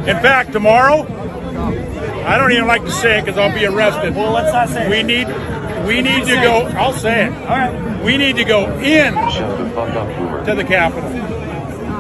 In fact, tomorrow, I don't even like to say it because I'll be arrested. Well, let's not say it. We need to go. I'll say it. All right. We need to go in to the Capitol.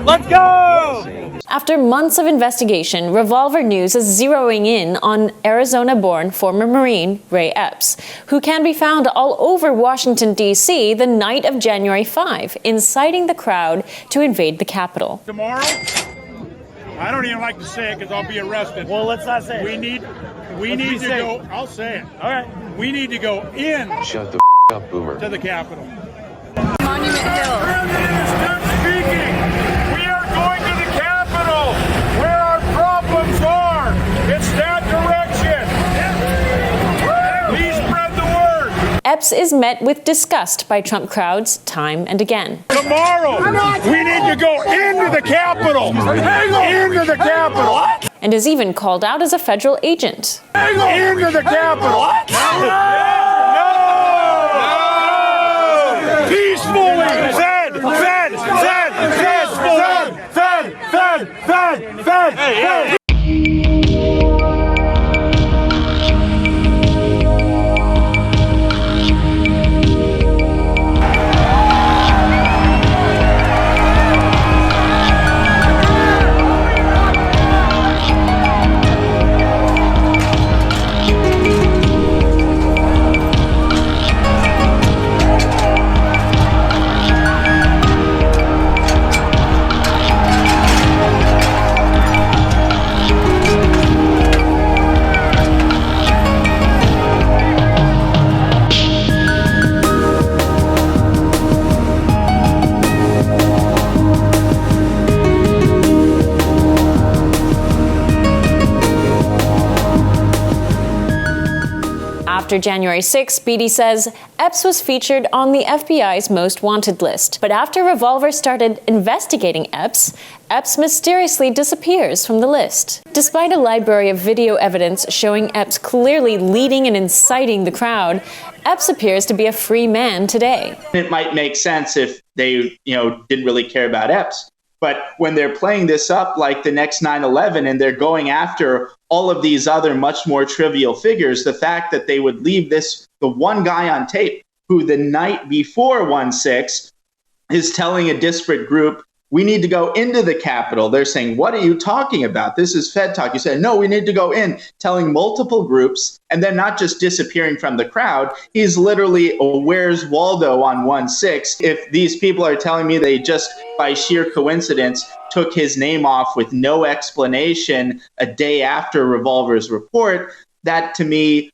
Let's go! After months of investigation, Revolver News is zeroing in on Arizona-born former Marine Ray Epps, who can be found all over Washington, D.C. the night of January 5, inciting the crowd to invade the Capitol. Tomorrow, I don't even like to say it because I'll be arrested. Well, let's not say it. We need to go. I'll say it. All right. We need to go in Shut the up, Boomer. to the Capitol. Monument Hill. Stop speaking. We are going to the Capitol, where our problems are. It's that direction. Please spread the word. Epps is met with disgust by Trump crowds time and again. Tomorrow, we need to go into the Capitol. Into the Capitol. And is even called out as a federal agent. Into the Capitol. Peacefully. Fed. After January 6, Beatty says Epps was featured on the FBI's most wanted list. But after Revolver started investigating Epps mysteriously disappears from the list. Despite a library of video evidence showing Epps clearly leading and inciting the crowd, Epps appears to be a free man today. It might make sense if they, didn't really care about Epps. But when they're playing this up like the next 9/11 and they're going after all of these other much more trivial figures, the fact that they would leave the one guy on tape who the night before 1/6 is telling a disparate group, we need to go into the Capitol. They're saying, what are you talking about? This is Fed talk. You said, no, we need to go in, telling multiple groups, and then not just disappearing from the crowd. He's literally a Where's Waldo on 1/6. If these people are telling me they just, by sheer coincidence, took his name off with no explanation a day after Revolver's report, that to me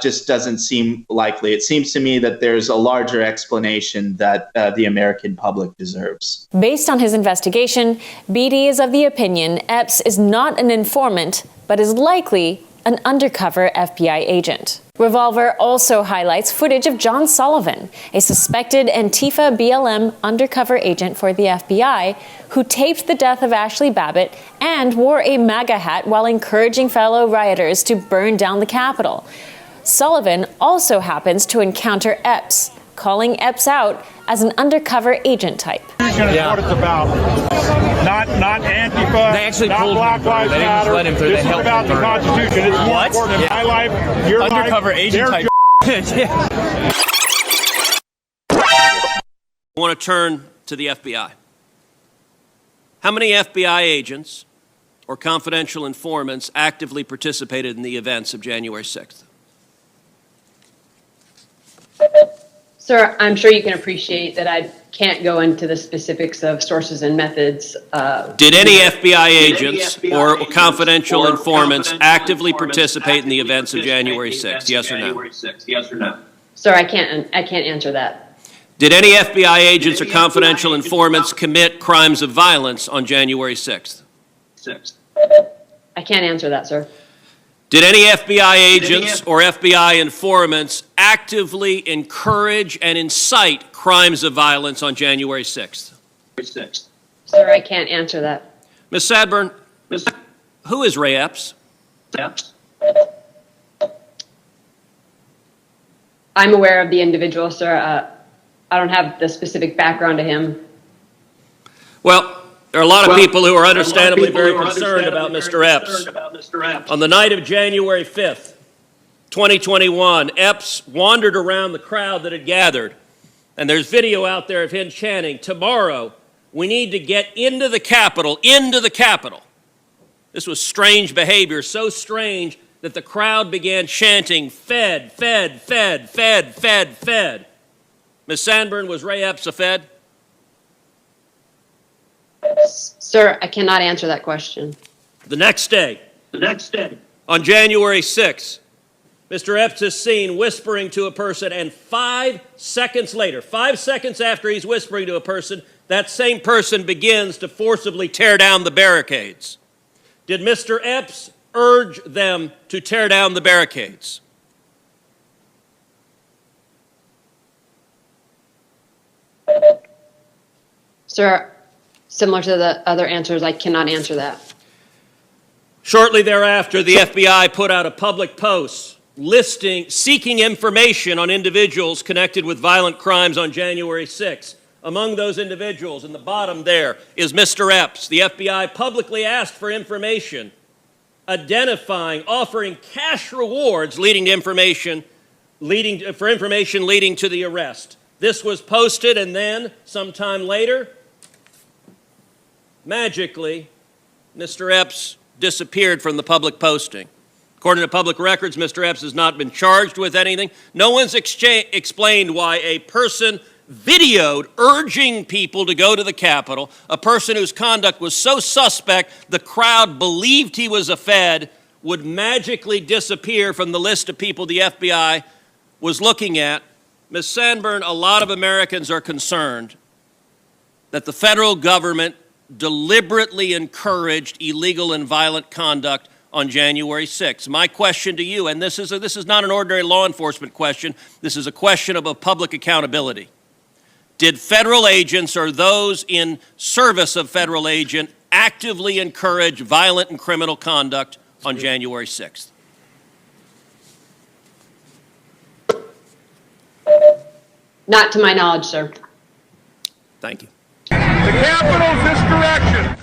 just doesn't seem likely. It seems to me that there's a larger explanation that the American public deserves. Based on his investigation, Beatty is of the opinion Epps is not an informant, but is likely an undercover FBI agent. Revolver also highlights footage of John Sullivan, a suspected Antifa BLM undercover agent for the FBI, who taped the death of Ashley Babbitt and wore a MAGA hat while encouraging fellow rioters to burn down the Capitol. Sullivan also happens to encounter Epps, calling Epps out as an undercover agent type. Yeah. What it's about. Not Antifa, They actually not pulled Black him through. Lives They didn't just Matter. let him through. This They is helped about him the through. Constitution. It's more What? important than Yeah. my life, your Undercover life, agent their type. Yeah. I want to turn to the FBI. How many FBI agents or confidential informants actively participated in the events of January 6th? Sir, I'm sure you can appreciate that I can't go into the specifics of sources and methods. Did any FBI agents or confidential informants actively participate in the events of January 6th? Yes or no? Sir, I can't answer that. Did any FBI agents or confidential informants commit crimes of violence on January 6th? I can't answer that, sir. Did any FBI agents or FBI informants actively encourage and incite crimes of violence on January 6th? Sir, I can't answer that. Ms. Sadburn, who is Ray Epps? I'm aware of the individual, sir. I don't have the specific background to him. Well, There are a lot of people who are understandably very concerned about Mr. Epps. On the night of January 5th, 2021, Epps wandered around the crowd that had gathered, and there's video out there of him chanting, "Tomorrow, we need to get into the Capitol, into the Capitol." This was strange behavior, so strange that the crowd began chanting, "Fed, Fed, Fed, Fed, Fed, Fed." Ms. Sanborn, was Ray Epps a Fed? Sir, I cannot answer that question. The next day, on January 6th, Mr. Epps is seen whispering to a person, and 5 seconds later, 5 seconds after he's whispering to a person, that same person begins to forcibly tear down the barricades. Did Mr. Epps urge them to tear down the barricades? Sir, similar to the other answers, I cannot answer that. Shortly thereafter, the FBI put out a public post seeking information on individuals connected with violent crimes on January 6th. Among those individuals, in the bottom there, is Mr. Epps. The FBI publicly asked for information, identifying, offering cash rewards leading to information leading to the arrest. This was posted, and then, sometime later, magically, Mr. Epps disappeared from the public posting. According to public records, Mr. Epps has not been charged with anything. No one's explained why a person videoed urging people to go to the Capitol, a person whose conduct was so suspect the crowd believed he was a Fed, would magically disappear from the list of people the FBI was looking at. Ms. Sanborn, a lot of Americans are concerned that the federal government deliberately encouraged illegal and violent conduct on January 6th. My question to you, and this is not an ordinary law enforcement question, this is a question of public accountability. Did federal agents or those in service of federal agent actively encourage violent and criminal conduct on January 6th? Not to my knowledge, sir. Thank you. The Capitol's insurrection.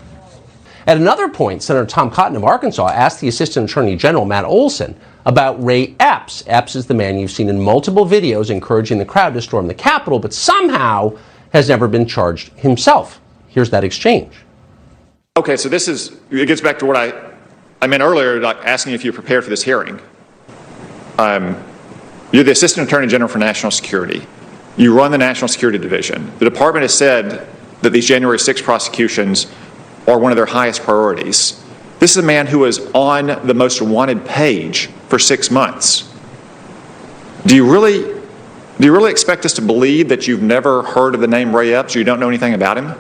At another point, Senator Tom Cotton of Arkansas asked the Assistant Attorney General, Matt Olson, about Ray Epps. Epps is the man you've seen in multiple videos encouraging the crowd to storm the Capitol, but somehow has never been charged himself. Here's that exchange. Okay, so it gets back to what I meant earlier, like asking if you're prepared for this hearing. You're the Assistant Attorney General for National Security. You run the National Security Division. The department has said that these January 6 prosecutions are one of their highest priorities. This is a man who was on the most wanted page for 6 months. Do you really expect us to believe that you've never heard of the name Ray Epps or you don't know anything about him?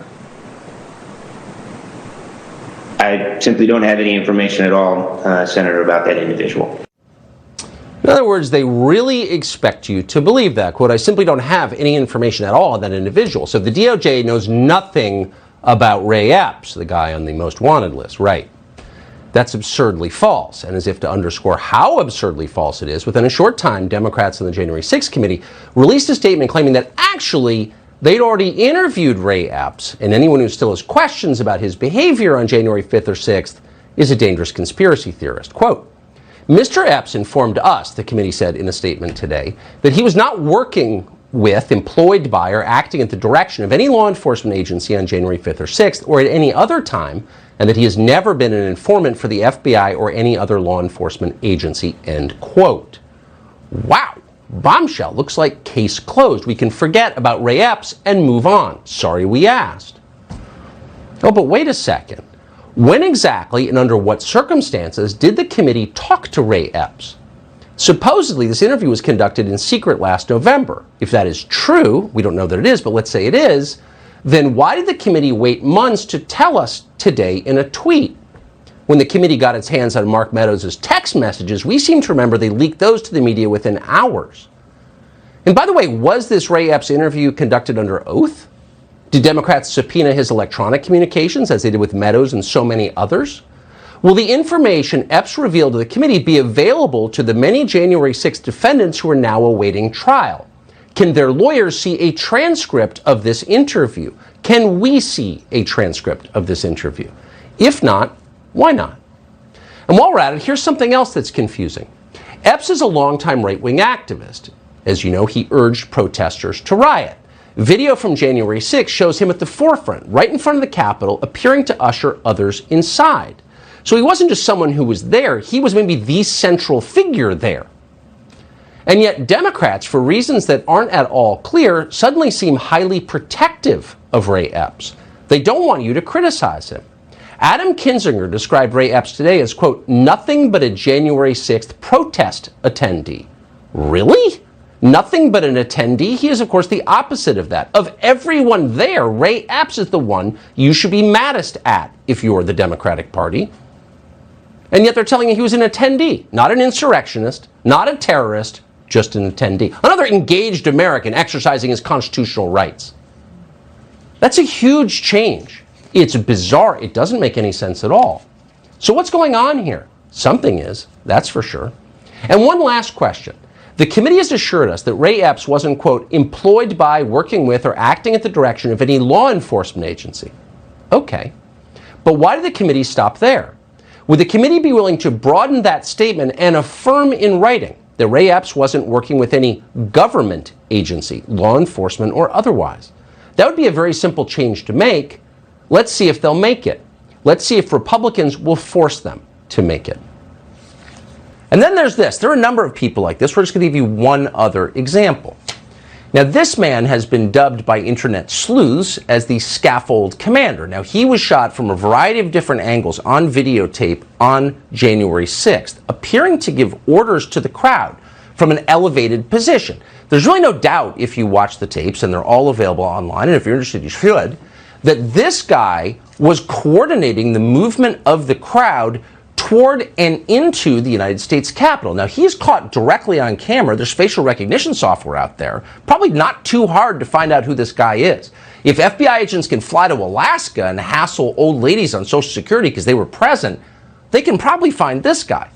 I simply don't have any information at all, Senator, about that individual. In other words, they really expect you to believe that. Quote, I simply don't have any information at all on that individual. So the DOJ knows nothing about Ray Epps, the guy on the most wanted list, right? That's absurdly false. And as if to underscore how absurdly false it is, within a short time, Democrats on the January 6th committee released a statement claiming that actually they'd already interviewed Ray Epps, and anyone who still has questions about his behavior on January 5th or 6th is a dangerous conspiracy theorist. Quote, Mr. Epps informed us, the committee said in a statement today, that he was not working with, employed by, or acting at the direction of any law enforcement agency on January 5th or 6th or at any other time, and that he has never been an informant for the FBI or any other law enforcement agency, end quote. Wow. Bombshell. Looks like case closed. We can forget about Ray Epps and move on. Sorry we asked. Oh, but wait a second. When exactly and under what circumstances did the committee talk to Ray Epps? Supposedly, this interview was conducted in secret last November. If that is true, we don't know that it is, but let's say it is, then why did the committee wait months to tell us today in a tweet? When the committee got its hands on Mark Meadows' text messages, we seem to remember they leaked those to the media within hours. And by the way, was this Ray Epps interview conducted under oath? Did Democrats subpoena his electronic communications, as they did with Meadows and so many others? Will the information Epps revealed to the committee be available to the many January 6th defendants who are now awaiting trial? Can their lawyers see a transcript of this interview? Can we see a transcript of this interview? If not, why not? And while we're at it, here's something else that's confusing. Epps is a longtime right-wing activist. As you know, he urged protesters to riot. Video from January 6 shows him at the forefront, right in front of the Capitol, appearing to usher others inside. So he wasn't just someone who was there, he was maybe the central figure there. And yet Democrats, for reasons that aren't at all clear, suddenly seem highly protective of Ray Epps. They don't want you to criticize him. Adam Kinzinger described Ray Epps today as, quote, nothing but a January 6th protest attendee. Really? Nothing but an attendee? He is, of course, the opposite of that. Of everyone there, Ray Epps is the one you should be maddest at if you're the Democratic Party. And yet they're telling you he was an attendee, not an insurrectionist, not a terrorist, just an attendee. Another engaged American exercising his constitutional rights. That's a huge change. It's bizarre. It doesn't make any sense at all. So what's going on here? Something is, that's for sure. And one last question. The committee has assured us that Ray Epps wasn't, quote, employed by, working with, or acting at the direction of any law enforcement agency. Okay. But why did the committee stop there? Would the committee be willing to broaden that statement and affirm in writing that Ray Epps wasn't working with any government agency, law enforcement or otherwise? That would be a very simple change to make. Let's see if they'll make it. Let's see if Republicans will force them to make it. And then there's this. There are a number of people like this. We're just going to give you one other example. Now, this man has been dubbed by internet sleuths as the scaffold commander. Now, he was shot from a variety of different angles on videotape on January 6th, appearing to give orders to the crowd from an elevated position. There's really no doubt, if you watch the tapes, and they're all available online, and if you're interested, you should, that this guy was coordinating the movement of the crowd toward and into the United States Capitol. Now, he's caught directly on camera. There's facial recognition software out there. Probably not too hard to find out who this guy is. If FBI agents can fly to Alaska and hassle old ladies on Social Security because they were present, they can probably find this guy.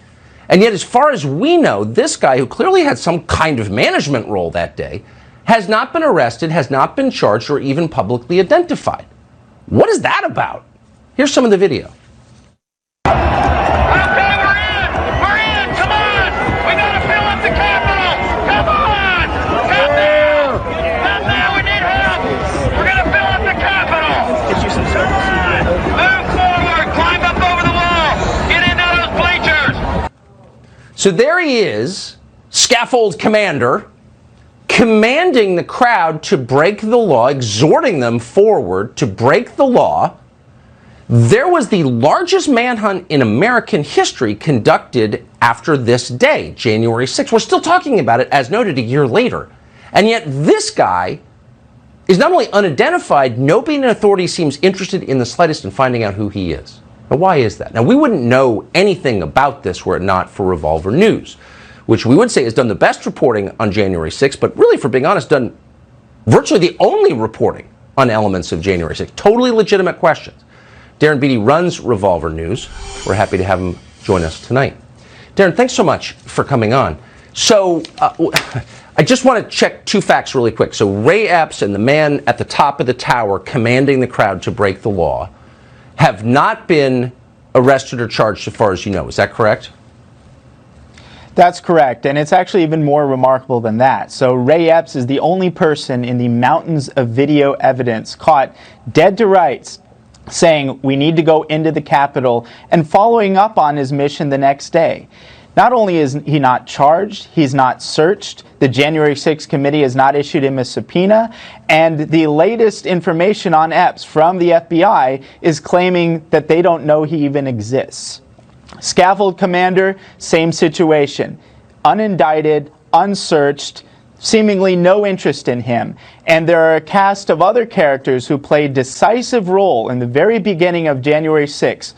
And yet, as far as we know, this guy, who clearly had some kind of management role that day, has not been arrested, has not been charged, or even publicly identified. What is that about? Here's some of the video. So there he is, scaffold commander, commanding the crowd to break the law, exhorting them forward to break the law. There was the largest manhunt in American history conducted after this day, January 6th. We're still talking about it, as noted, a year later. And yet this guy is not only unidentified, nobody in authority seems interested in the slightest in finding out who he is. Now, why is that? Now, we wouldn't know anything about this were it not for Revolver News, which we would say has done the best reporting on January 6th, but really, for being honest, done virtually the only reporting on elements of January 6th. Totally legitimate questions. Darren Beattie runs Revolver News. We're happy to have him join us tonight. Darren, thanks so much for coming on. So, I just want to check two facts really quick. So, Ray Epps and the man at the top of the tower commanding the crowd to break the law have not been arrested or charged so far as you know. Is that correct? That's correct, and it's actually even more remarkable than that. So Ray Epps is the only person in the mountains of video evidence caught dead to rights saying we need to go into the Capitol and following up on his mission the next day. Not only is he not charged, he's not searched, the January 6th committee has not issued him a subpoena, and the latest information on Epps from the FBI is claiming that they don't know he even exists. Scaffold commander, same situation. Unindicted, unsearched, seemingly no interest in him. And there are a cast of other characters who played a decisive role in the very beginning of January 6th,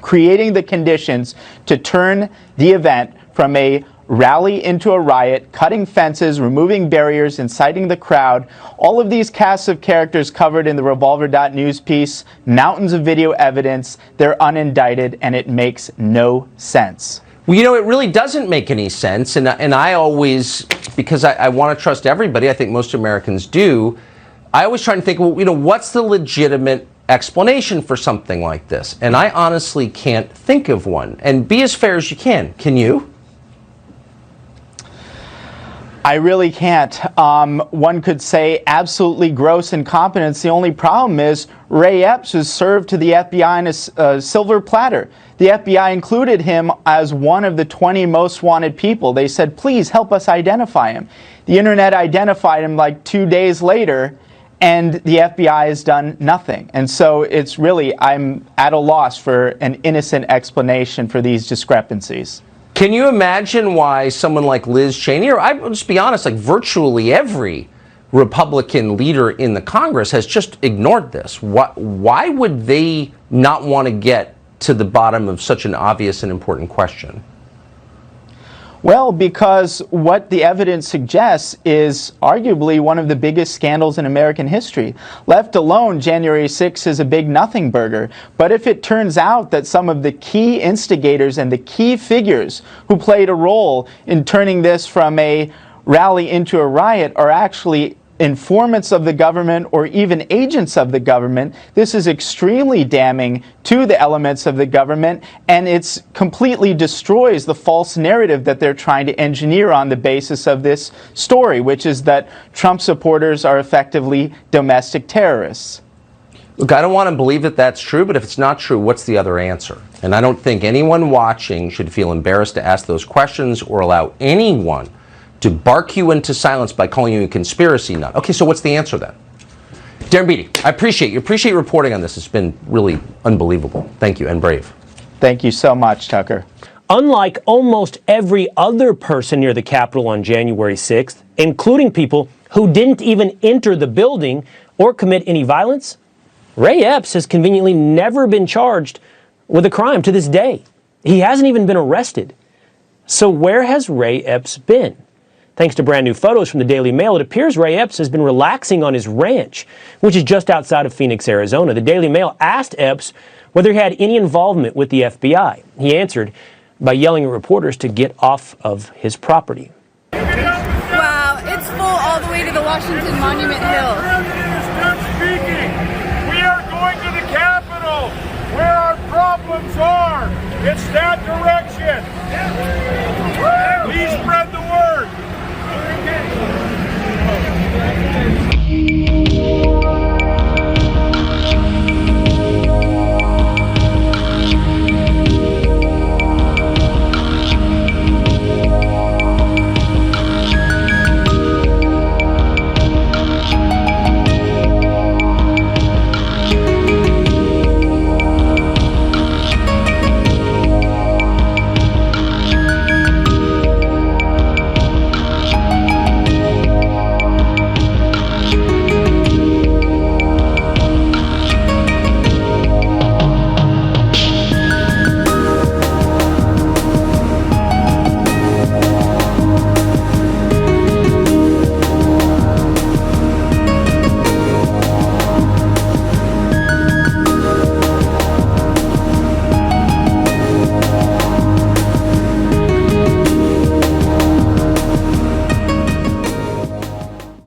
creating the conditions to turn the event from a rally into a riot, cutting fences, removing barriers, inciting the crowd. All of these casts of characters covered in the Revolver.news piece, mountains of video evidence, they're unindicted, and it makes no sense. Well, you know, it really doesn't make any sense. And I always, because I want to trust everybody, I think most Americans do, I always try to think, well, you know, what's the legitimate explanation for something like this? And I honestly can't think of one. And be as fair as you can. Can you? I really can't. One could say absolutely gross incompetence. The only problem is Ray Epps was served to the FBI on a silver platter. The FBI included him as one of the 20 most wanted people. They said, please help us identify him. The internet identified him like 2 days later, and the FBI has done nothing. And so it's really, I'm at a loss for an innocent explanation for these discrepancies. Can you imagine why someone like Liz Cheney, or I'll just be honest, like virtually every Republican leader in the Congress has just ignored this? Why would they not want to get to the bottom of such an obvious and important question? Well, because what the evidence suggests is arguably one of the biggest scandals in American history. Left alone, January 6th is a big nothing burger. But if it turns out that some of the key instigators and the key figures who played a role in turning this from a rally into a riot are actually informants of the government or even agents of the government, this is extremely damning to the elements of the government, and it completely destroys the false narrative that they're trying to engineer on the basis of this story, which is that Trump supporters are effectively domestic terrorists. Look, I don't want to believe that that's true, but if it's not true, what's the other answer? And I don't think anyone watching should feel embarrassed to ask those questions or allow anyone to bark you into silence by calling you a conspiracy nut. Okay, so what's the answer then? Darren Beattie, I appreciate your reporting on this. It's been really unbelievable. Thank you, and brave. Thank you so much, Tucker. Unlike almost every other person near the Capitol on January 6th, including people who didn't even enter the building or commit any violence, Ray Epps has conveniently never been charged with a crime to this day. He hasn't even been arrested. So where has Ray Epps been? Thanks to brand new photos from the Daily Mail, it appears Ray Epps has been relaxing on his ranch, which is just outside of Phoenix, Arizona. The Daily Mail asked Epps whether he had any involvement with the FBI. He answered by yelling at reporters to get off of his property. Wow, it's full all the way to the Washington Monument Hill. Speaking. We are going to the Capitol, where our problems are. It's that direction.